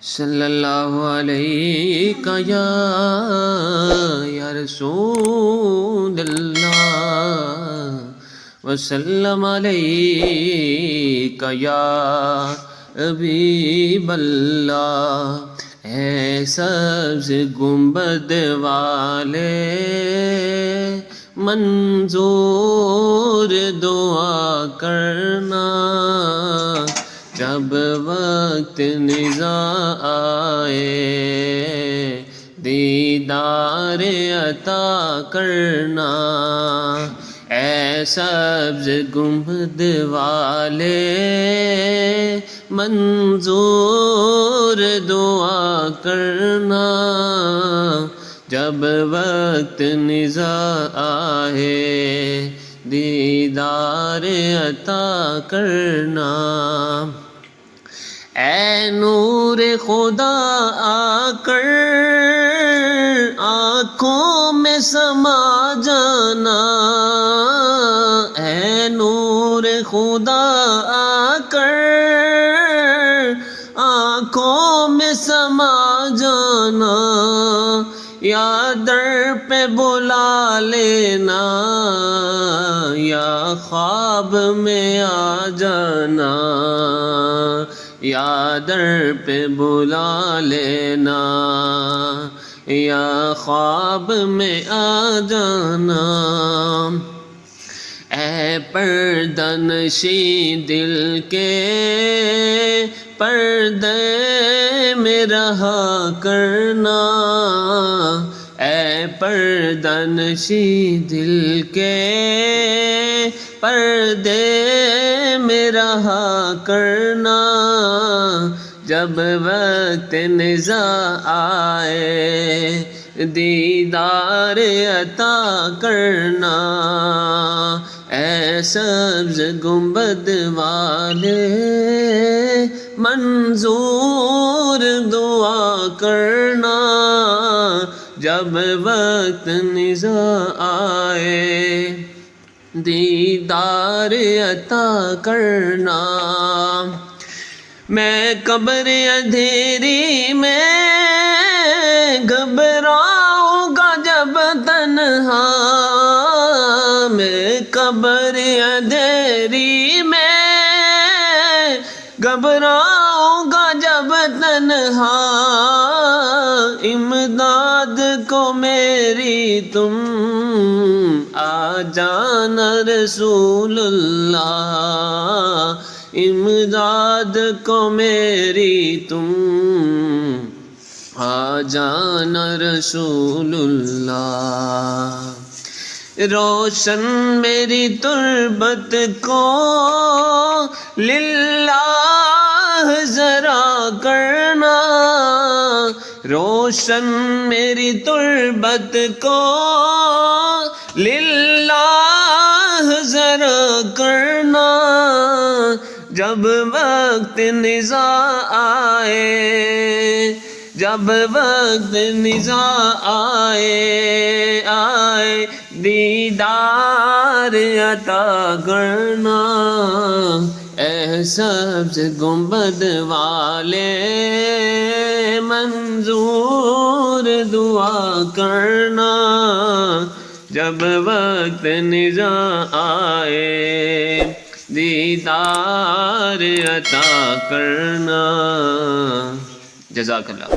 صلی اللہ علیہ یا رسول اللہ وسلم علیک یا حبیب اللہ۔ اے سبز گنبد والے منظور دعا کرنا، جب وقت نزاع آئے دیدار عطا کرنا۔ اے سبز گنبد والے منظور دعا کرنا، جب وقت نزاع آئے دیدار عطا کرنا۔ اے نور خدا آ کر آنکھوں میں سما جانا، اے نور خدا آ کر آنکھوں میں سما جانا، یا در پہ بلا لینا یا خواب میں آ جانا، یا در پہ بلا لینا یا خواب میں آ جانا۔ اے پردہ نشیں دل کے پردے میں رہا کرنا، اے پردہ نشیں دل کے پردے میں رہا کرنا، جب وقت نزاع آئے دیدار عطا کرنا۔ اے سبز گنبد والے منظور دعا کرنا، جب وقت نزاع آئے دیدار عطا کرنا۔ میں قبر اندھیری میں گھبراؤں گا جب تنہا، میں قبر اندھیری میں گھبراؤں گا جب تنہا، امداد کو میری تم آ جانا رسول اللہ، امداد کو میری تم آ جانا رسول اللہ۔ روشن میری تربت کو للہ ذرا کرنا، روشن میری تربت کو للہ ذرا کرنا، جب وقت نزاع آئے جب وقت نزاع آئے دیدار عطا کرنا۔ اے سبز گنبد والے منظور دعا کرنا، جب وقت نزاع آئے دیدار عطا کرنا۔ جزاک اللہ۔